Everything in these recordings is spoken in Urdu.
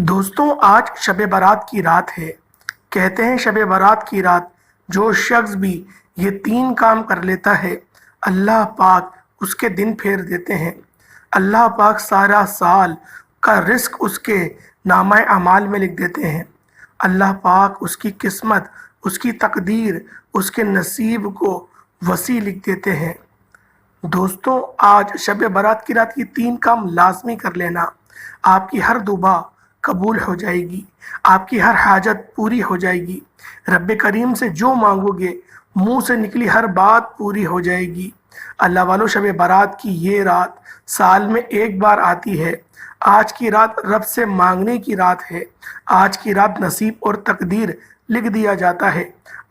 دوستوں آج شب برات کی رات ہے۔ کہتے ہیں شب برات کی رات جو شخص بھی یہ 3 کام کر لیتا ہے اللہ پاک اس کے دن پھیر دیتے ہیں۔ اللہ پاک سارا سال کا رزق اس کے نامہ اعمال میں لکھ دیتے ہیں۔ اللہ پاک اس کی قسمت، اس کی تقدیر، اس کے نصیب کو وسیع لکھ دیتے ہیں۔ دوستوں آج شب برات کی رات یہ 3 کام لازمی کر لینا، آپ کی ہر دعا قبول ہو جائے گی، آپ کی ہر حاجت پوری ہو جائے گی، رب کریم سے جو مانگو گے منہ سے نکلی ہر بات پوری ہو جائے گی۔ اللہ والو شب برات کی یہ رات سال میں ایک بار آتی ہے۔ آج کی رات رب سے مانگنے کی رات ہے۔ آج کی رات نصیب اور تقدیر لکھ دیا جاتا ہے۔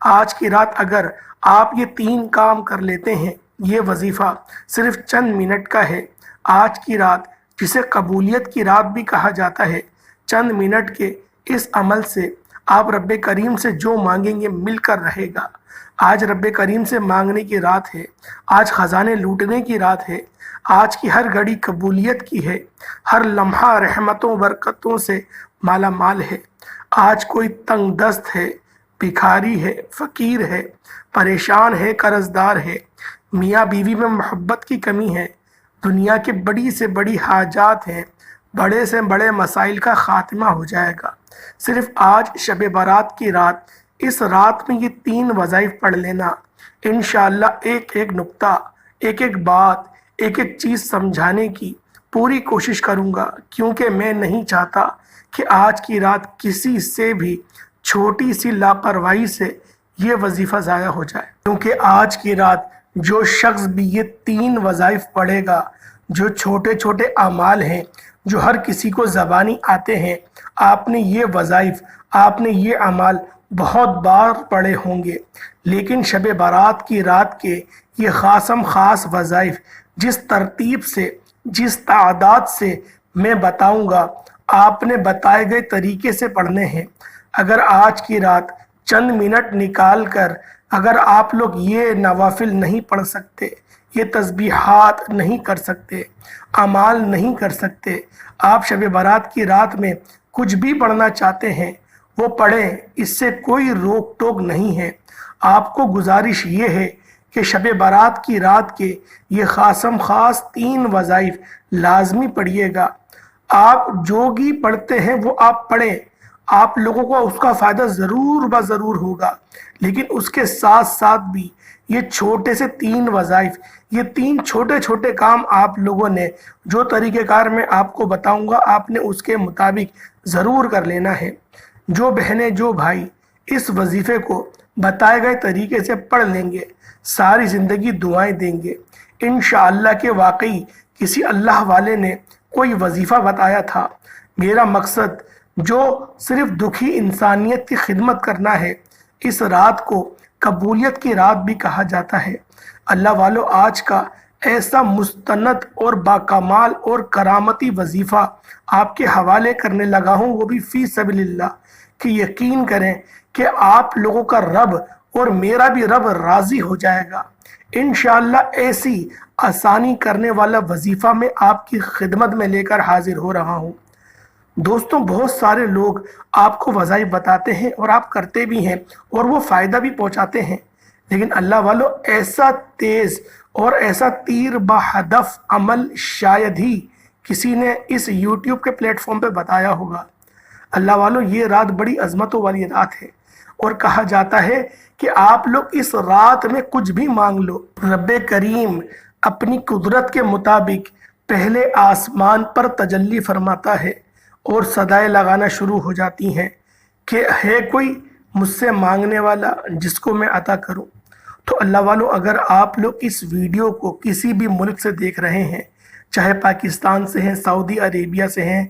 آج کی رات اگر آپ یہ 3 کام کر لیتے ہیں، یہ وظیفہ صرف چند منٹ کا ہے۔ آج کی رات جسے قبولیت کی رات بھی کہا جاتا ہے، چند منٹ کے اس عمل سے آپ رب کریم سے جو مانگیں گے مل کر رہے گا۔ آج رب کریم سے مانگنے کی رات ہے، آج خزانے لوٹنے کی رات ہے، آج کی ہر گھڑی قبولیت کی ہے، ہر لمحہ رحمتوں برکتوں سے مالا مال ہے۔ آج کوئی تنگ دست ہے، بھکاری ہے، فقیر ہے، پریشان ہے، قرضدار ہے، میاں بیوی میں محبت کی کمی ہے، دنیا کے بڑی سے بڑی حاجات ہیں، بڑے سے بڑے مسائل کا خاتمہ ہو جائے گا۔ صرف آج شب برات کی رات، اس رات میں یہ 3 وظائف پڑھ لینا، انشاءاللہ ایک ایک نقطہ، ایک ایک بات، ایک ایک چیز سمجھانے کی پوری کوشش کروں گا، کیونکہ میں نہیں چاہتا کہ آج کی رات کسی سے بھی چھوٹی سی لاپرواہی سے یہ وظیفہ ضائع ہو جائے۔ کیونکہ آج کی رات جو شخص بھی یہ 3 وظائف پڑھے گا، جو چھوٹے چھوٹے اعمال ہیں جو ہر کسی کو زبانی آتے ہیں، آپ نے یہ وظائف، آپ نے یہ اعمال بہت بار پڑھے ہوں گے، لیکن شب برات کی رات کے یہ خاص وظائف جس ترتیب سے، جس تعداد سے میں بتاؤں گا، آپ نے بتائے گئے طریقے سے پڑھنے ہیں۔ اگر آج کی رات چند منٹ نکال کر اگر آپ لوگ یہ نوافل نہیں پڑھ سکتے، یہ تسبیحات نہیں کر سکتے، اعمال نہیں کر سکتے، آپ شب برات کی رات میں کچھ بھی پڑھنا چاہتے ہیں وہ پڑھیں، اس سے کوئی روک ٹوک نہیں ہے۔ آپ کو گزارش یہ ہے کہ شب برات کی رات کے یہ خاص 3 وظائف لازمی پڑھیے گا۔ آپ جو بھی پڑھتے ہیں وہ آپ پڑھیں، آپ لوگوں کو اس کا فائدہ ضرور ہوگا، لیکن اس کے ساتھ ساتھ بھی یہ چھوٹے سے 3 وظائف، یہ 3 چھوٹے چھوٹے کام آپ لوگوں نے جو طریقہ کار میں آپ کو بتاؤں گا، آپ نے اس کے مطابق ضرور کر لینا ہے۔ جو بہنیں، جو بھائی اس وظیفے کو بتائے گئے طریقے سے پڑھ لیں گے، ساری زندگی دعائیں دیں گے انشاءاللہ کہ واقعی کسی اللہ والے نے کوئی وظیفہ بتایا تھا۔ میرا مقصد جو صرف دکھی انسانیت کی خدمت کرنا ہے۔ اس رات کو قبولیت کی رات بھی کہا جاتا ہے۔ اللہ والو آج کا ایسا مستند اور باکمال اور کرامتی وظیفہ آپ کے حوالے کرنے لگا ہوں، وہ بھی فی سبیل اللہ، کہ یقین کریں کہ آپ لوگوں کا رب اور میرا بھی رب راضی ہو جائے گا۔ انشاءاللہ ایسی آسانی کرنے والا وظیفہ میں آپ کی خدمت میں لے کر حاضر ہو رہا ہوں۔ دوستوں بہت سارے لوگ آپ کو وظائف بتاتے ہیں اور آپ کرتے بھی ہیں اور وہ فائدہ بھی پہنچاتے ہیں، لیکن اللہ والو ایسا تیز اور ایسا تیر بہدف عمل شاید ہی کسی نے اس یوٹیوب کے پلیٹ فارم پہ بتایا ہوگا۔ اللہ والو یہ رات بڑی عظمتوں والی رات ہے، اور کہا جاتا ہے کہ آپ لوگ اس رات میں کچھ بھی مانگ لو، رب کریم اپنی قدرت کے مطابق پہلے آسمان پر تجلی فرماتا ہے اور صدائیں لگانا شروع ہو جاتی ہیں کہ ہے کوئی مجھ سے مانگنے والا جس کو میں عطا کروں۔ تو اللہ والو اگر آپ لوگ اس ویڈیو کو کسی بھی ملک سے دیکھ رہے ہیں، چاہے پاکستان سے ہیں، سعودی عربیہ سے ہیں،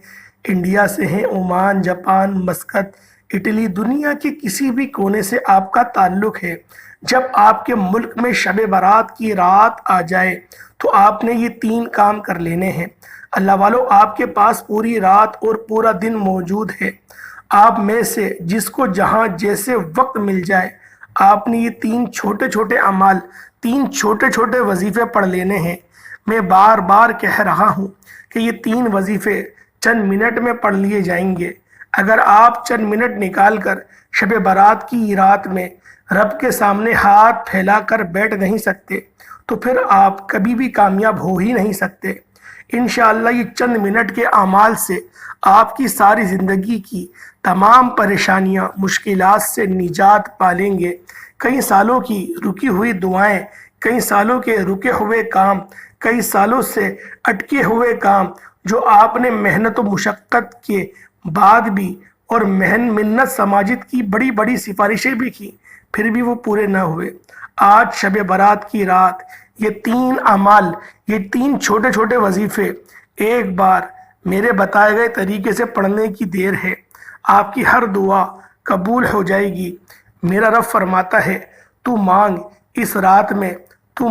انڈیا سے ہیں، عمان، جاپان، مسقط، اٹلی، دنیا کے کسی بھی کونے سے آپ کا تعلق ہے، جب آپ کے ملک میں شب برات کی رات آ جائے تو آپ نے یہ 3 کام کر لینے ہیں۔ اللہ والو آپ کے پاس پوری رات اور پورا دن موجود ہے، آپ میں سے جس کو جہاں جیسے وقت مل جائے آپ نے یہ 3 چھوٹے چھوٹے اعمال، 3 چھوٹے چھوٹے وظیفے پڑھ لینے ہیں۔ میں بار بار کہہ رہا ہوں کہ یہ 3 وظیفے چند منٹ میں پڑھ لیے جائیں گے، اگر آپ چند منٹ نکال کر شب برات کی رات میں رب کے سامنے ہاتھ پھیلا کر بیٹھ نہیں سکتے تو پھر آپ کبھی بھی کامیاب ہو ہی نہیں سکتے۔ انشاءاللہ یہ چند منٹ کے اعمال سے آپ کی ساری زندگی کی تمام پریشانیاں مشکلات سے نجات پالیں گے۔ کئی سالوں کی رکی ہوئی دعائیں، کئی سالوں کے رکے ہوئے کام، کئی سالوں سے اٹکے ہوئے کام جو آپ نے محنت و مشقت کے بعد بھی اور منت سماجت کی بڑی بڑی سفارشیں بھی کی پھر بھی وہ پورے نہ ہوئے، آج شب برات کی رات یہ 3 اعمال، یہ 3 چھوٹے چھوٹے وظیفے ایک بار میرے بتائے گئے طریقے سے پڑھنے کی دیر ہے، آپ کی ہر دعا قبول ہو جائے گی۔ میرا رب فرماتا ہے تو مانگ، اس رات میں تو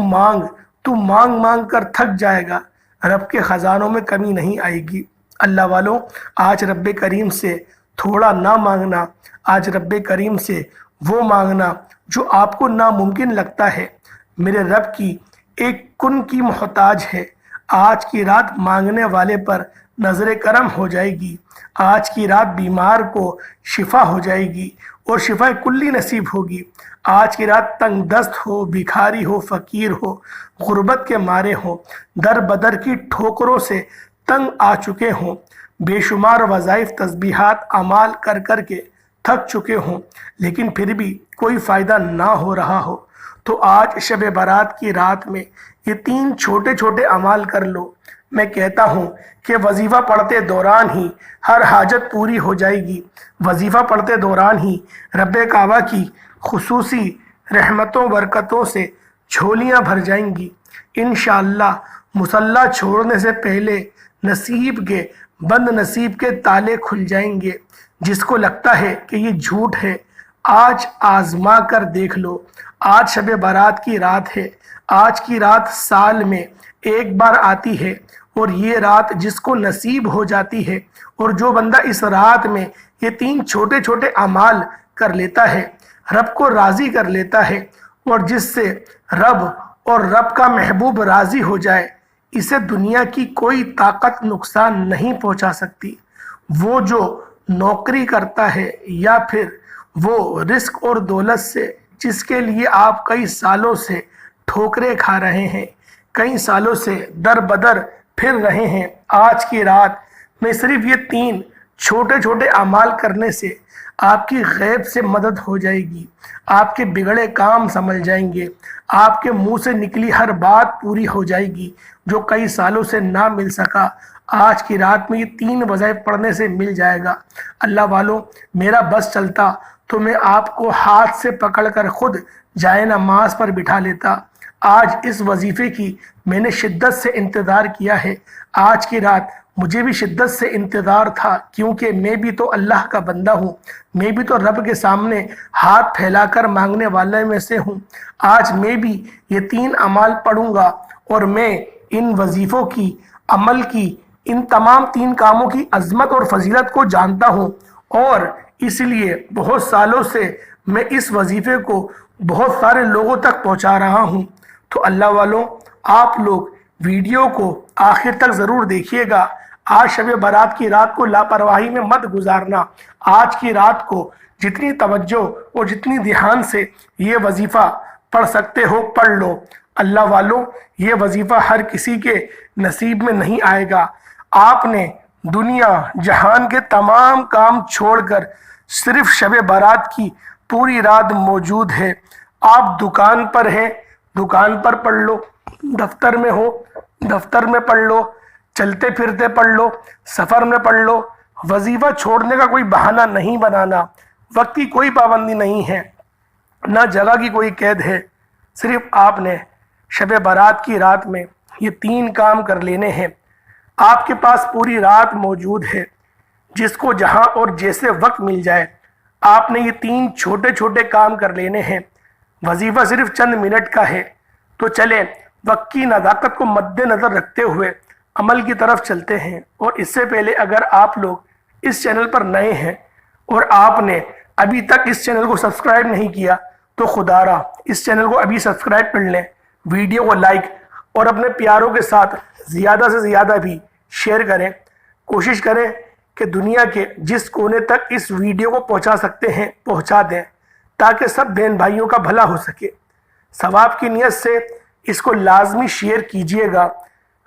مانگ مانگ کر تھک جائے گا، رب کے خزانوں میں کمی نہیں آئے گی۔ اللہ والوں، آج رب کریم سے تھوڑا نہ مانگنا، آج رب کریم سے وہ مانگنا جو آپ کو ناممکن لگتا ہے، میرے رب کی ایک کن کی محتاج ہے۔ آج کی رات مانگنے والے پر نظر کرم ہو جائے گی، آج کی رات بیمار کو شفا ہو جائے گی اور شفا کلی نصیب ہوگی۔ آج کی رات تنگ دست ہو، بھکاری ہو، فقیر ہو، غربت کے مارے ہوں، در بدر کی ٹھوکروں سے تنگ آ چکے ہوں، بے شمار وظائف تسبیحات اعمال کر کر کے تھک چکے ہوں، لیکن پھر بھی کوئی فائدہ نہ ہو رہا ہو، تو آج شب برات کی رات میں یہ 3 چھوٹے چھوٹے اعمال کر لو۔ میں کہتا ہوں کہ وظیفہ پڑھتے دوران ہی ہر حاجت پوری ہو جائے گی، وظیفہ پڑھتے دوران ہی رب کعبہ کی خصوصی رحمتوں برکتوں سے جھولیاں بھر جائیں گی۔ انشاءاللہ مصلی چھوڑنے سے پہلے نصیب کے بند نصیب کے تالے کھل جائیں گے۔ جس کو لگتا ہے کہ یہ جھوٹ ہے، آج آزما کر دیکھ لو۔ آج شب برات کی رات ہے، آج کی رات سال میں ایک بار آتی ہے، اور یہ رات جس کو نصیب ہو جاتی ہے اور جو بندہ اس رات میں یہ 3 چھوٹے چھوٹے اعمال کر لیتا ہے، رب کو راضی کر لیتا ہے، اور جس سے رب اور رب کا محبوب راضی ہو جائے، اسے دنیا کی کوئی طاقت نقصان نہیں پہنچا سکتی۔ وہ جو نوکری کرتا ہے یا پھر وہ رزق اور دولت سے جس کے لیے آپ کئی سالوں سے ٹھوکریں کھا رہے ہیں، کئی سالوں سے در بدر پھر رہے ہیں، آج کی رات میں صرف یہ 3 چھوٹے چھوٹے اعمال کرنے سے آپ کی غیب سے مدد ہو جائے گی، آپ کے بگڑے کام سنبھل جائیں گے، آپ کے منہ سے نکلی ہر بات پوری ہو جائے گی جو کئی سالوں سے نہ مل سکا، آج کی رات میں یہ 3 وظائف پڑھنے سے مل جائے گا۔ اللہ والوں، میرا بس چلتا تو میں آپ کو ہاتھ سے پکڑ کر خود جائے نماز پر بٹھا لیتا۔ آج اس وظیفے کی میں نے شدت سے انتظار کیا ہے، آج کی رات مجھے بھی شدت سے انتظار تھا، کیونکہ میں بھی تو اللہ کا بندہ ہوں، میں بھی تو رب کے سامنے ہاتھ پھیلا کر مانگنے والے میں سے ہوں۔ آج میں بھی یہ 3 اعمال پڑھوں گا، اور میں ان وظیفوں کی عمل کی ان تمام 3 کاموں کی عظمت اور فضیلت کو جانتا ہوں، اور اس لیے بہت سالوں سے میں اس وظیفے کو بہت سارے لوگوں تک پہنچا رہا ہوں۔ تو اللہ والوں، آپ لوگ ویڈیو کو آخر تک ضرور دیکھیے گا۔ آج شب برات کی رات کو لاپرواہی میں مت گزارنا، آج کی رات کو جتنی توجہ اور جتنی دھیان سے یہ وظیفہ پڑھ سکتے ہو پڑھ لو۔ اللہ والوں، یہ وظیفہ ہر کسی کے نصیب میں نہیں آئے گا۔ آپ نے دنیا جہان کے تمام کام چھوڑ کر صرف شب برات کی پوری رات موجود ہے۔ آپ دکان پر ہیں، دکان پر پڑھ لو، دفتر میں ہو دفتر میں پڑھ لو، چلتے پھرتے پڑھ لو، سفر میں پڑھ لو۔ وظیفہ چھوڑنے کا کوئی بہانہ نہیں بنانا، وقت کی کوئی پابندی نہیں ہے، نہ جگہ کی کوئی قید ہے، صرف آپ نے شب برات کی رات میں یہ 3 کام کر لینے ہیں۔ آپ کے پاس پوری رات موجود ہے، جس کو جہاں اور جیسے وقت مل جائے آپ نے یہ 3 چھوٹے چھوٹے کام کر لینے ہیں۔ وظیفہ صرف چند منٹ کا ہے، تو چلیں وقت کی نزاکت کو مد نظر رکھتے ہوئے عمل کی طرف چلتے ہیں۔ اور اس سے پہلے اگر آپ لوگ اس چینل پر نئے ہیں اور آپ نے ابھی تک اس چینل کو سبسکرائب نہیں کیا تو خدا را اس چینل کو ابھی سبسکرائب کر لیں، ویڈیو کو لائک اور اپنے پیاروں کے ساتھ زیادہ سے زیادہ بھی شیئر کریں۔ کوشش کریں کہ دنیا کے جس کونے تک اس ویڈیو کو پہنچا سکتے ہیں پہنچا دیں، تاکہ سب بہن بھائیوں کا بھلا ہو سکے۔ ثواب کی نیت سے اس کو لازمی شیئر کیجئے گا۔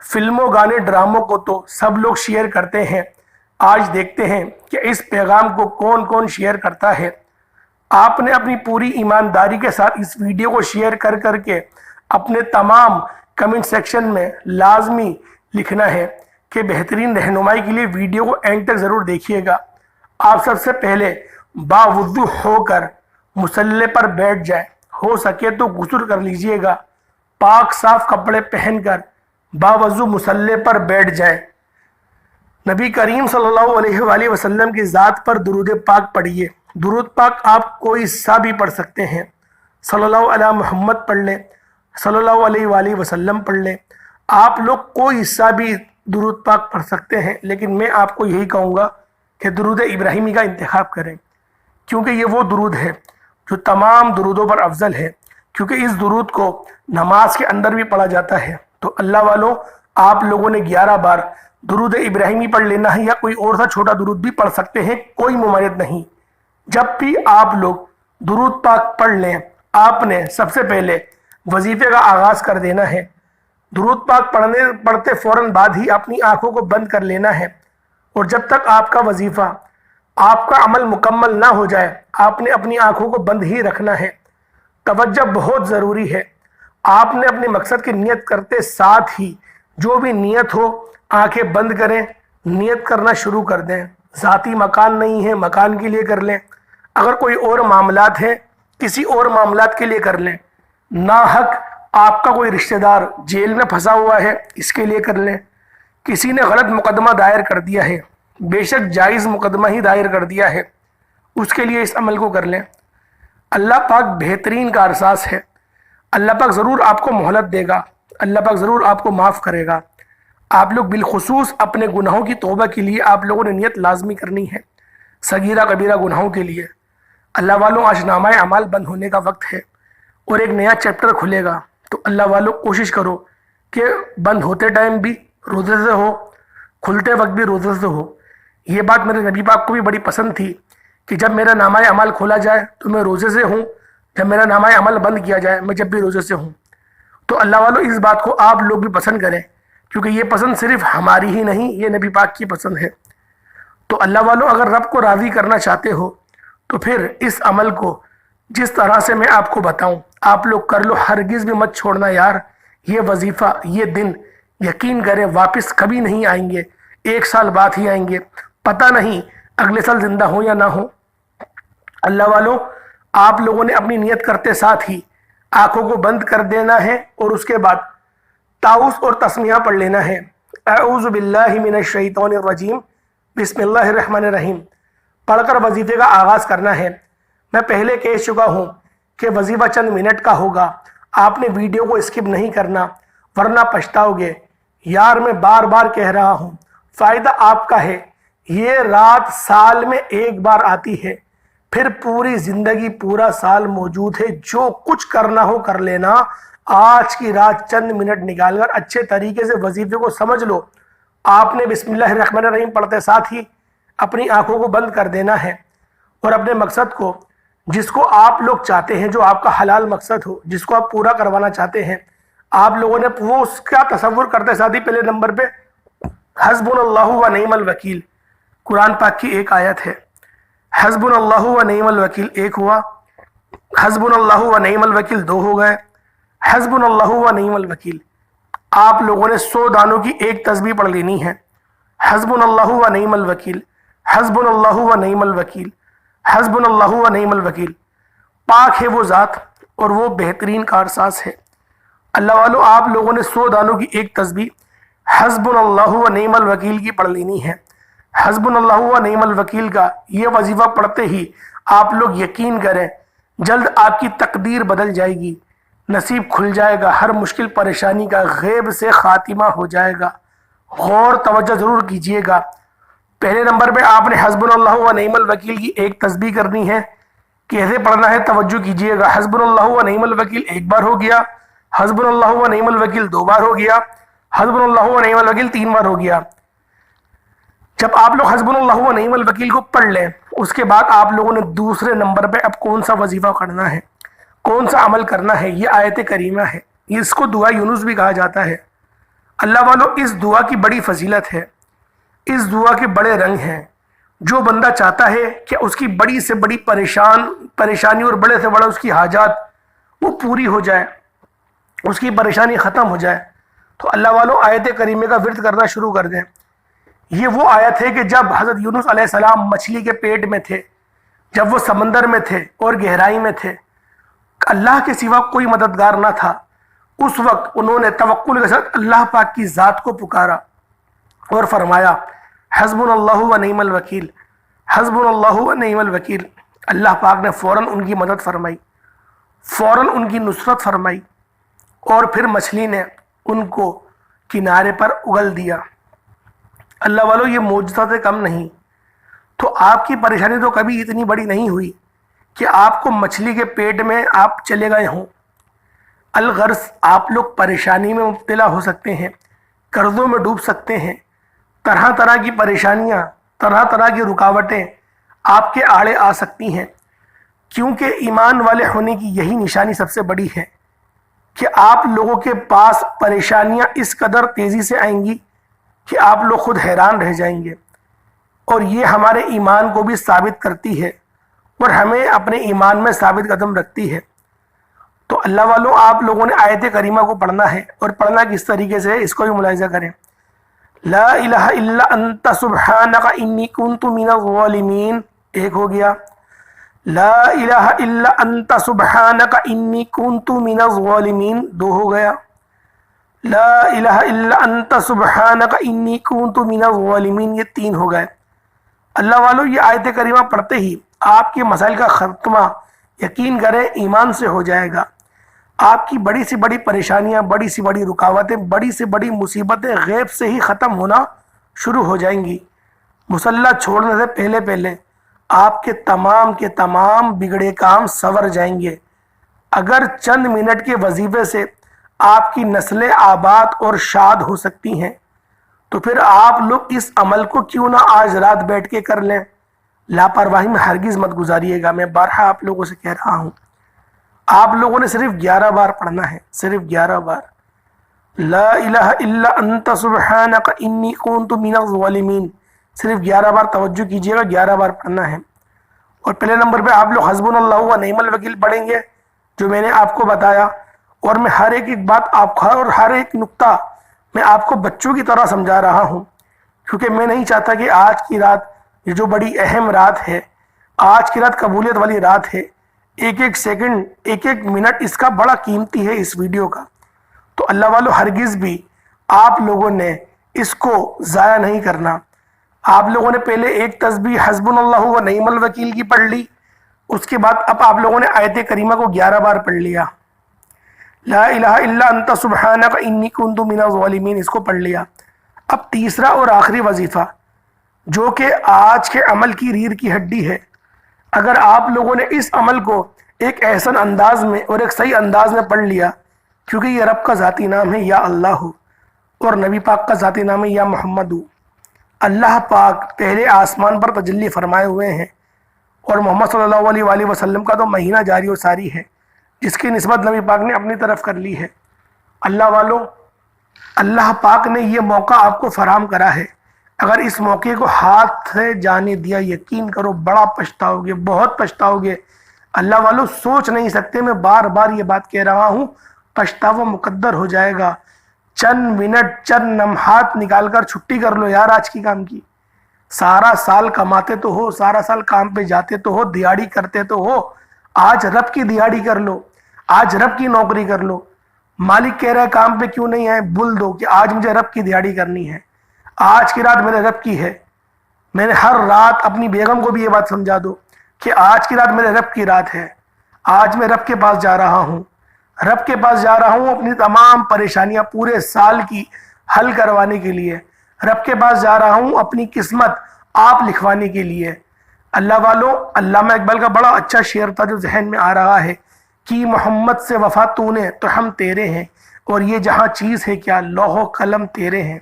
فلموں، گانے، ڈراموں کو تو سب لوگ شیئر کرتے ہیں، آج دیکھتے ہیں کہ اس پیغام کو کون کون شیئر کرتا ہے۔ آپ نے اپنی پوری ایمانداری کے ساتھ اس ویڈیو کو شیئر کر کر کے اپنے تمام کمنٹ سیکشن میں لازمی لکھنا ہے کہ بہترین رہنمائی کے لیے ویڈیو کو اینڈ تک ضرور دیکھیے گا۔ آپ سب سے پہلے باوضو ہو کر مصلی پر بیٹھ جائیں، ہو سکے تو غسل کر لیجئے گا، پاک صاف کپڑے پہن کر باوضو مصلی پر بیٹھ جائیں۔ نبی کریم صلی اللہ علیہ وآلہ وسلم کی ذات پر درود پاک پڑھیے۔ درود پاک آپ کوئی سا بھی پڑھ سکتے ہیں، صلی اللہ علیہ محمد پڑھ لیں، صلی اللہ علیہ وآلہ وسلم پڑھ لیں، آپ لوگ کوئی سا بھی درود پاک پڑھ سکتے ہیں، لیکن میں آپ کو یہی کہوں گا کہ درود ابراہیمی کا انتخاب کریں، کیونکہ یہ وہ درود ہے جو تمام درودوں پر افضل ہے، کیونکہ اس درود کو نماز کے اندر بھی پڑھا جاتا ہے۔ تو اللہ والوں، آپ لوگوں نے 11 بار درود ابراہیمی پڑھ لینا ہے، یا کوئی اور سا چھوٹا درود بھی پڑھ سکتے ہیں، کوئی ممانعت نہیں۔ جب بھی آپ لوگ درود پاک پڑھ لیں، آپ نے سب سے پہلے وظیفے کا آغاز کر دینا ہے۔ درود پاک پڑھتے فوراً بعد ہی اپنی آنکھوں کو بند کر لینا ہے، اور جب تک آپ کا وظیفہ، آپ کا عمل مکمل نہ ہو جائے، آپ نے اپنی آنکھوں کو بند ہی رکھنا ہے۔ توجہ بہت ضروری ہے۔ آپ نے اپنے مقصد کی نیت کرتے ساتھ ہی جو بھی نیت ہو، آنکھیں بند کریں، نیت کرنا شروع کر دیں۔ ذاتی مکان نہیں ہے، مکان کے لیے کر لیں، اگر کوئی اور معاملات ہیں کسی اور معاملات کے لیے کر لیں، ناحق آپ کا کوئی رشتہ دار جیل میں پھنسا ہوا ہے، اس کے لیے کر لیں، کسی نے غلط مقدمہ دائر کر دیا ہے، بے شک جائز مقدمہ ہی دائر کر دیا ہے، اس کے لیے اس عمل کو کر لیں۔ اللہ پاک بہترین کارساز ہے، اللہ پاک ضرور آپ کو مہلت دے گا، اللہ پاک ضرور آپ کو معاف کرے گا۔ آپ لوگ بالخصوص اپنے گناہوں کی توبہ کے لیے آپ لوگوں نے نیت لازمی کرنی ہے، صغیرہ کبیرہ گناہوں کے لیے۔ اللہ والوں، آج نامہ اعمال بند ہونے کا وقت ہے اور ایک نیا چیپٹر کھلے گا، تو اللہ والوں کوشش کرو کہ بند ہوتے ٹائم بھی روزے سے ہو، کھلتے وقت بھی روزے سے ہو۔ یہ بات میرے نبی پاک کو بھی بڑی پسند تھی کہ جب میرا نامہ اعمال کھولا جائے تو میں روزے سے ہوں، جب میرا نامہ اعمال بند کیا جائے میں جب بھی روزے سے ہوں۔ تو اللہ والوں، اس بات کو آپ لوگ بھی پسند کریں، کیونکہ یہ پسند صرف ہماری ہی نہیں، یہ نبی پاک کی پسند ہے۔ تو اللہ والوں، اگر رب کو راضی کرنا چاہتے ہو تو پھر اس عمل کو جس طرح سے میں آپ کو بتاؤں آپ لوگ کر لو، ہرگز بھی مت چھوڑنا یار۔ یہ وظیفہ، یہ دن یقین کریں واپس کبھی نہیں آئیں گے، 1 سال بعد ہی آئیں گے، پتہ نہیں اگلے سال زندہ ہو یا نہ ہو۔ اللہ والوں، آپ لوگوں نے اپنی نیت کرتے ساتھ ہی آنکھوں کو بند کر دینا ہے، اور اس کے بعد تعوذ اور تسمیہ پڑھ لینا ہے۔ اعوذ باللہ من الشیطان الرجیم، بسم اللہ الرحمن الرحیم پڑھ کر وظیفے کا آغاز کرنا ہے۔ میں پہلے کہہ چکا ہوں کہ وظیفہ چند منٹ کا ہوگا، آپ نے ویڈیو کو اسکپ نہیں کرنا ورنہ پچھتاؤ گے۔ یار میں بار بار کہہ رہا ہوں، فائدہ آپ کا ہے۔ یہ رات سال میں 1 بار آتی ہے، پھر پوری زندگی پورا سال موجود ہے۔ جو کچھ کرنا ہو کر لینا، آج کی رات چند منٹ نکال کر اچھے طریقے سے وظیفے کو سمجھ لو۔ آپ نے بسم اللہ الرحمن الرحیم پڑھتے ساتھ ہی اپنی آنکھوں کو بند کر دینا ہے، اور اپنے مقصد کو، جس کو آپ لوگ چاہتے ہیں، جو آپ کا حلال مقصد ہو، جس کو آپ پورا کروانا چاہتے ہیں، آپ لوگوں نے وہ اس کا تصور کرتے ساتھ ہی پہلے نمبر پہ حسبنا اللہ و نعم الوکیل، قرآن پاک کی ایک آیت ہے، حسبنا اللہ و نعم الوکیل 1 ہوا، حسبنا اللہ و نعم الوکیل 2 ہو گئے، حسبنا اللہ و نعم الوکیل۔ آپ لوگوں نے 100 دانوں کی ایک تسبیح پڑھ لینی ہے، حسبنا اللہ و نعم الوکیل، حسبنا اللہ و نعم الوکیل، حسبنا اللہ و نعم الوکیل۔ پاک ہے وہ ذات اور وہ بہترین کارساز ہے۔ اللہ والو، آپ لوگوں نے 100 دانوں کی ایک تسبیح حسبنا اللہ و نعم الوکیل کی پڑھ لینی ہے۔ حسبنا اللہ و نعم الوکیل کا یہ وظیفہ پڑھتے ہی آپ لوگ یقین کریں جلد آپ کی تقدیر بدل جائے گی، نصیب کھل جائے گا، ہر مشکل پریشانی کا غیب سے خاتمہ ہو جائے گا۔ غور توجہ ضرور کیجئے گا۔ پہلے نمبر پہ آپ نے حسبنا اللہ و نعم الوکیل کی ایک تسبیح کرنی ہے۔ کیسے پڑھنا ہے توجہ کیجئے گا۔ حسبنا اللہ و نعم الوکیل 1 بار ہو گیا، حسبنا اللہ و نعم الوکیل 2 بار ہو گیا، حسبنا اللہ و نعم الوکیل 3 بار ہو گیا۔ جب آپ لوگ حسبنا اللہ و نعم الوکیل کو پڑھ لیں، اس کے بعد آپ لوگوں نے دوسرے نمبر پہ اب کون سا وظیفہ کرنا ہے، کون سا عمل کرنا ہے، یہ آیت کریمہ ہے، اس کو دعا یونس بھی کہا جاتا ہے۔ اللہ والو، اس دعا کی بڑی فضیلت ہے، اس دعا کے بڑے رنگ ہیں۔ جو بندہ چاہتا ہے کہ اس کی بڑی سے بڑی پریشانی اور بڑے سے بڑا اس کی حاجات وہ پوری ہو جائے، اس کی پریشانی ختم ہو جائے، تو اللہ والو آیت کریمہ کا ورد کرنا شروع کر دیں۔ یہ وہ آیت ہے کہ جب حضرت یونس علیہ السلام مچھلی کے پیٹ میں تھے، جب وہ سمندر میں تھے اور گہرائی میں تھے، اللہ کے سوا کوئی مددگار نہ تھا، اس وقت انہوں نے توکل کے ساتھ اللہ پاک کی ذات کو پکارا اور فرمایا حسبنا اللہ و نعم الوکیل، حسبنا اللہ و نعم الوکیل۔ اللہ پاک نے فوراً ان کی مدد فرمائی، فوراً ان کی نصرت فرمائی، اور پھر مچھلی نے ان کو کنارے پر اگل دیا۔ اللہ والو، یہ معجزہ سے کم نہیں، تو آپ کی پریشانی تو کبھی اتنی بڑی نہیں ہوئی کہ آپ کو مچھلی کے پیٹ میں آپ چلے گئے ہوں۔ الغرض آپ لوگ پریشانی میں مبتلا ہو سکتے ہیں، قرضوں میں ڈوب سکتے ہیں، طرح طرح کی پریشانیاں، طرح طرح کی رکاوٹیں آپ کے آڑے آ سکتی ہیں، کیونکہ ایمان والے ہونے کی یہی نشانی سب سے بڑی ہے کہ آپ لوگوں کے پاس پریشانیاں اس قدر تیزی سے آئیں گی کہ آپ لوگ خود حیران رہ جائیں گے، اور یہ ہمارے ایمان کو بھی ثابت کرتی ہے اور ہمیں اپنے ایمان میں ثابت قدم رکھتی ہے۔ تو اللہ والوں، آپ لوگوں نے آیت کریمہ کو پڑھنا ہے، اور پڑھنا کس طریقے سے ہے اس کو بھی ملاحظہ کریں۔ لا الہ الا انت سبحانک انی کنت من الظالمین، ایک ہو گیا۔ لا الہ الا انت سبحانک انی کنت من الظالمین، دو ہو گیا۔ لا الہ الا انت سبحانک انی کنت من الظالمین، یہ تین ہو گئے۔ اللہ والو، یہ آیت کریمہ پڑھتے ہی آپ کے مسائل کا خاتمہ یقین کریں ایمان سے ہو جائے گا۔ آپ کی بڑی سی بڑی پریشانیاں، بڑی سی بڑی رکاوٹیں، بڑی سے بڑی مصیبتیں غیب سے ہی ختم ہونا شروع ہو جائیں گی۔ مصلی چھوڑنے سے پہلے پہلے آپ کے تمام بگڑے کام سنور جائیں گے۔ اگر چند منٹ کے وظیفے سے آپ کی نسلیں آباد اور شاد ہو سکتی ہیں، تو پھر آپ لوگ اس عمل کو کیوں نہ آج رات بیٹھ کے کر لیں۔ لاپرواہی میں ہرگز مت گزاریے گا، میں بارہا آپ لوگوں سے کہہ رہا ہوں۔ آپ لوگوں نے صرف 11 بار پڑھنا ہے، صرف 11 بار۔ لا الہ الا انت سبحانک انی کنت من الظالمین، صرف 11 بار توجہ کیجیے گا، 11 بار پڑھنا ہے۔ اور پہلے نمبر پہ آپ لوگ حسبنا اللہ و نعم الوکیل پڑھیں گے، جو میں نے آپ کو بتایا، اور میں ہر ایک بات اور ہر ایک نقطہ میں آپ کو بچوں کی طرح سمجھا رہا ہوں، کیونکہ میں نہیں چاہتا کہ آج کی رات، یہ جو بڑی اہم رات ہے، آج کی رات قبولیت والی رات ہے، ایک ایک سیکنڈ، ایک ایک منٹ اس کا بڑا قیمتی ہے، اس ویڈیو کا۔ تو اللہ والو، ہرگز بھی آپ لوگوں نے اس کو ضائع نہیں کرنا۔ آپ لوگوں نے پہلے ایک تسبیح حسبنا اللہ و نعم الوکیل کی پڑھ لی، اس کے بعد اب آپ لوگوں نے آیت کریمہ کو 11 بار پڑھ لیا۔ لا الہ الا انت سبحانک انی کنت من الظالمین، اس کو پڑھ لیا۔ اب تیسرا اور آخری وظیفہ، جو کہ آج کے عمل کی ریڑھ کی ہڈی ہے، اگر آپ لوگوں نے اس عمل کو ایک احسن انداز میں اور ایک صحیح انداز میں پڑھ لیا، کیونکہ یہ رب کا ذاتی نام ہے یا اللہ، اور نبی پاک کا ذاتی نام ہے یا محمد۔ اللہ پاک پہلے آسمان پر تجلی فرمائے ہوئے ہیں، اور محمد صلی اللہ علیہ وآلہ وسلم کا تو مہینہ جاری و ساری ہے، جس کی نسبت نبی پاک نے اپنی طرف کر لی ہے۔ اللہ والوں، اللہ پاک نے یہ موقع آپ کو فراہم کرا ہے، اگر اس موقع کو ہاتھ سے جانے دیا، یقین کرو بڑا پچھتاؤ گے، بہت پچھتاؤ گے۔ اللہ والوں، سوچ نہیں سکتے، میں بار بار یہ بات کہہ رہا ہوں، پچھتاوا مقدر ہو جائے گا۔ چند منٹ، چند لمحات نکال کر چھٹی کر لو یار آج کی کام کی۔ سارا سال کماتے تو ہو، سارا سال کام پہ جاتے تو ہو، دیہاڑی کرتے تو ہو، آج رب کی دیہاڑی کر لو، آج رب کی نوکری کر لو۔ مالک کہہ رہا ہے کام پہ کیوں نہیں آئے، بول دو کہ آج مجھے رب کی دیہاڑی کرنی ہے، آج کی رات میرے رب کی ہے۔ میں نے ہر رات اپنی بیگم کو بھی یہ بات سمجھا دو کہ آج کی رات میرے رب کی رات ہے، آج میں رب کے پاس جا رہا ہوں، رب کے پاس جا رہا ہوں اپنی تمام پریشانیاں پورے سال کی حل کروانے کے لیے، رب کے پاس جا رہا ہوں اپنی قسمت آپ لکھوانے کے لیے۔ اللہ والوں، علامہ اقبال کا بڑا اچھا شعر تھا جو ذہن میں آ رہا ہے کہ محمد سے وفا تو نے تو ہم تیرے ہیں، اور یہ جہاں چیز ہے کیا لوح و قلم تیرے ہیں۔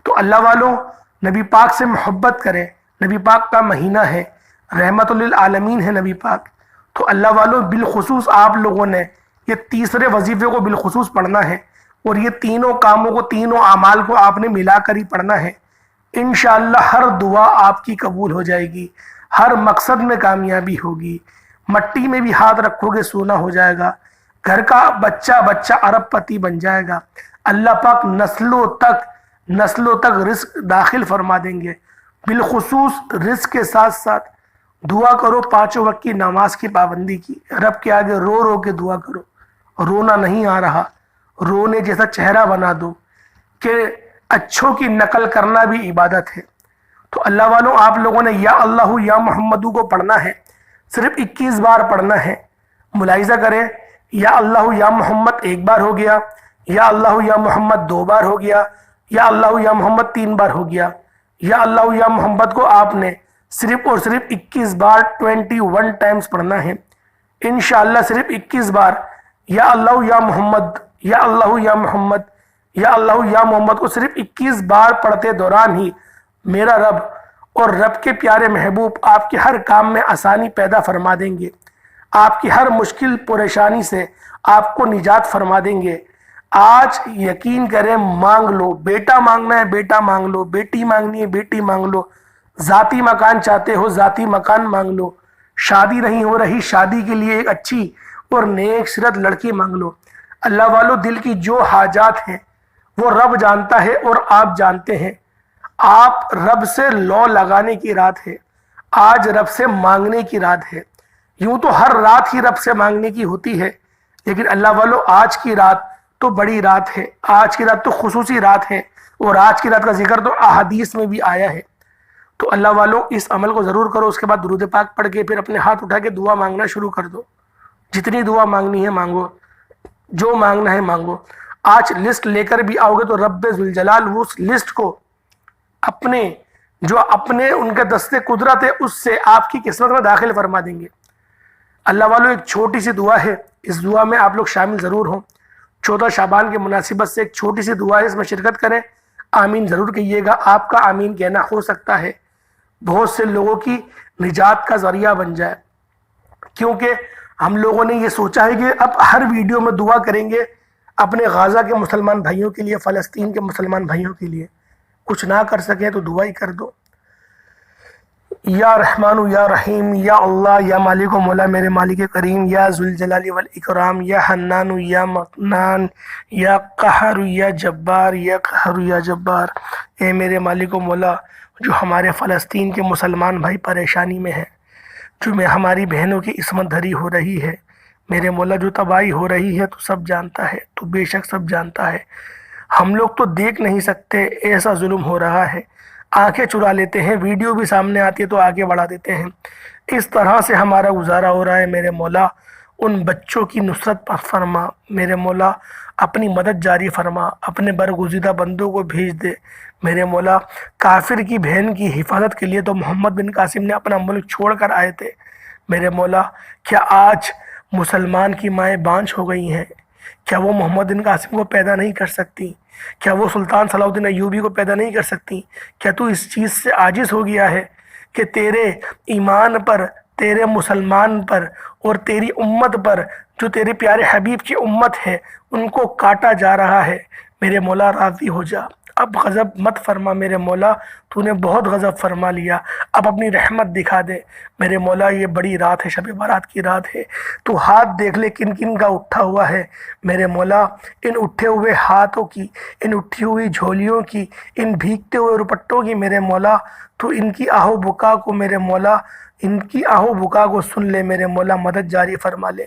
تو اللہ والوں، نبی پاک سے محبت کریں. نبی پاک کا مہینہ ہے، رحمت للعالمین ہے نبی پاک. تو اللہ والوں بالخصوص آپ لوگوں نے یہ تیسرے وظیفے کو بالخصوص پڑھنا ہے، اور یہ تینوں کاموں کو، تینوں اعمال کو آپ نے ملا کر ہی پڑھنا ہے. انشاءاللہ ہر دعا آپ کی قبول ہو جائے گی، ہر مقصد میں کامیابی ہوگی. مٹی میں بھی ہاتھ رکھو گے سونا ہو جائے گا. گھر کا بچہ بچہ ارب پتی بن جائے گا. اللہ پاک نسلوں تک رزق داخل فرما دیں گے. بالخصوص رزق کے ساتھ ساتھ دعا کرو 5 وقت کی نماز کی پابندی کی. رب کے آگے رو رو کے دعا کرو. رونا نہیں آ رہا، رونے جیسا چہرہ بنا دو کہ اچھوں کی نقل کرنا بھی عبادت ہے. تو اللہ والوں آپ لوگوں نے یا اللہ یا محمدو کو پڑھنا ہے، صرف 21 بار پڑھنا ہے. ملاحظہ کریں، یا اللہ یا محمد 1 بار ہو گیا، یا اللہ یا محمد 2 بار ہو گیا، یا اللہ یا محمد 3 بار ہو گیا. یا اللہ یا محمد کو آپ نے صرف اور صرف 21 بار 21 ٹائمز پڑھنا ہے. انشاءاللہ صرف 21 بار یا اللہ یا محمد، یا اللہ یا محمد، یا اللہ یا محمد کو صرف 21 بار پڑھتے دوران ہی میرا رب اور رب کے پیارے محبوب آپ کے ہر کام میں آسانی پیدا فرما دیں گے. آپ کی ہر مشکل پریشانی سے آپ کو نجات فرما دیں گے. آج یقین کریں، مانگ لو. بیٹا مانگنا ہے بیٹا مانگ لو، بیٹی مانگنی ہے بیٹی مانگ لو، ذاتی مکان چاہتے ہو ذاتی مکان مانگ لو، شادی نہیں ہو رہی شادی کے لیے ایک اچھی اور نیک سیرت لڑکی مانگ لو. اللہ والو دل کی جو حاجات ہیں وہ رب جانتا ہے اور آپ جانتے ہیں. آپ رب سے لو لگانے کی رات ہے، آج رب سے مانگنے کی رات ہے. یوں تو ہر رات ہی رب سے مانگنے کی ہوتی ہے، لیکن اللہ والو آج کی رات تو بڑی رات ہے، آج کی رات تو خصوصی رات ہے، اور آج کی رات کا ذکر تو احادیث میں بھی آیا ہے. تو اللہ والو اس عمل کو ضرور کرو. اس کے بعد درود پاک پڑھ کے پھر اپنے ہاتھ اٹھا کے دعا مانگنا شروع کر دو. جتنی دعا مانگنی ہے مانگو، جو مانگنا ہے مانگو. آج لسٹ لے کر بھی آؤ گے تو رب ذوالجلال اس لسٹ کو اپنے ان کے دستے قدرت ہے اس سے آپ کی قسمت میں داخل فرما دیں گے. اللہ والو ایک چھوٹی سی دعا ہے، اس دعا میں آپ لوگ شامل ضرور ہوں. 14 شعبان کے مناسبت سے ایک چھوٹی سی دعا ہے، اس میں شرکت کریں. آمین ضرور کہیے گا. آپ کا آمین کہنا ہو سکتا ہے بہت سے لوگوں کی نجات کا ذریعہ بن جائے، کیونکہ ہم لوگوں نے یہ سوچا ہے کہ اب ہر ویڈیو میں دعا کریں گے اپنے غزہ کے مسلمان بھائیوں کے لیے، فلسطین کے مسلمان بھائیوں کے لیے. کچھ نہ کر سکیں تو دعا ہی کر دو. یا رحمان یا رحیم، یا اللہ یا مالک و مولا میرے مالک کریم، یا ذوالجلال والاکرام، یا حنان یا منان، یا قہر یا جبار، یا قہر یا جبار. اے میرے مالک و مولا، جو ہمارے فلسطین کے مسلمان بھائی پریشانی میں ہیں، جو میں ہماری بہنوں کی عصمت دھری ہو رہی ہے، میرے مولا جو تباہی ہو رہی ہے تو سب جانتا ہے، تو بے شک سب جانتا ہے. ہم لوگ تو دیکھ نہیں سکتے، ایسا ظلم ہو رہا ہے. آنکھیں چرا لیتے ہیں، ویڈیو بھی سامنے آتی ہے تو آگے بڑھا دیتے ہیں. اس طرح سے ہمارا گزارا ہو رہا ہے. میرے مولا ان بچوں کی نصرت فرما، میرے مولا اپنی مدد جاری فرما، اپنے برگزیدہ بندوں کو بھیج دے. میرے مولا کافر کی بہن کی حفاظت کے لیے تو محمد بن قاسم نے اپنا ملک چھوڑ کر آئے تھے. میرے مولا کیا آج مسلمان کی مائیں بانجھ ہو گئی ہیں؟ کیا وہ محمد بن قاسم کو پیدا نہیں کر سکتی؟ کیا وہ سلطان صلاح الدین ایوبی کو پیدا نہیں کر سکتی؟ کیا تو اس چیز سے عاجز ہو گیا ہے کہ تیرے ایمان پر، تیرے مسلمان پر اور تیری امت پر، جو تیرے پیارے حبیب کی امت ہے، ان کو کاٹا جا رہا ہے؟ میرے مولا راضی ہو جا، اب غضب مت فرما. میرے مولا تو نے بہت غضب فرما لیا، اب اپنی رحمت دکھا دے. میرے مولا یہ بڑی رات ہے، شب برات کی رات ہے. تو ہاتھ دیکھ لے کن کن کا اٹھا ہوا ہے. میرے مولا ان اٹھے ہوئے ہاتھوں کی، ان اٹھی ہوئی جھولیوں کی، ان بھیگتے ہوئے دوپٹوں کی، میرے مولا تو ان کی آہو بکا کو، میرے مولا ان کی آہو بکا کو سن لے. میرے مولا مدد جاری فرما لے.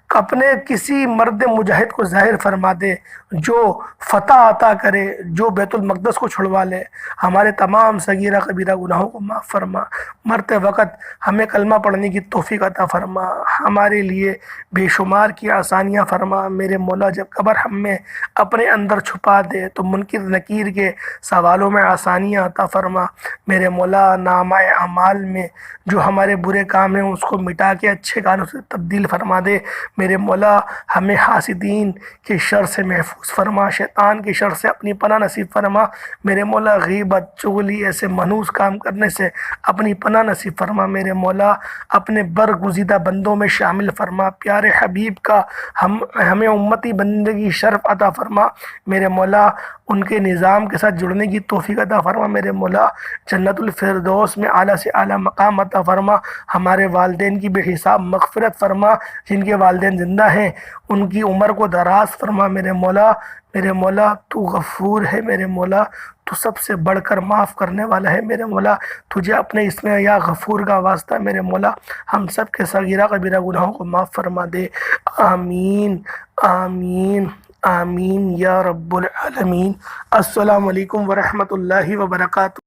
اپنے کسی مرد مجاہد کو ظاہر فرما دے جو فتح عطا کرے، جو بیت المقدس کو چھڑوا لے. ہمارے تمام صغیرہ کبیرہ گناہوں کو معاف فرما. مرتے وقت ہمیں کلمہ پڑھنے کی توفیق عطا فرما. ہمارے لیے بے شمار کی آسانیاں فرما. میرے مولا جب قبر ہم میں اپنے اندر چھپا دے تو منکر نکیر کے سوالوں میں آسانیاں عطا فرما. میرے مولا نامہ اعمال میں جو ہمارے برے کام ہیں اس کو مٹا کے اچھے کاموں سے تبدیل فرما دے۔ میرے مولا ہمیں حاسدین کے شر سے محفوظ فرما، شیطان کے شر سے اپنی پناہ نصیب فرما۔ میرے مولا غیبت، چغلی ایسے منحوس کام کرنے سے اپنی پناہ نصیب فرما۔ میرے مولا اپنے برگزیدہ بندوں میں شامل فرما، پیارے حبیب کا ہمیں امتی بندگی شرف عطا فرما۔ میرے مولا ان کے نظام کے ساتھ جڑنے کی توفیق عطا فرما۔ میرے مولا جنت الفردوس میں اعلیٰ سے اعلیٰ مقام عطا فرما۔ ہمارے والدین کی بے حساب مغفرت فرما، جن کے والدین زندہ ہیں ان کی عمر کو دراز فرما۔ میرے مولا تو غفور ہے، میرے مولا تو سب سے بڑھ کر معاف کرنے والا ہے۔ میرے مولا تجھے اپنے اسم یا غفور کا واسطہ میرے مولا ہم سب کے صغیرہ کبیرہ گناہوں کو معاف فرما دے۔ آمین آمین آمین یا رب العالمین۔ السلام علیکم ورحمۃ اللہ وبرکاتہ۔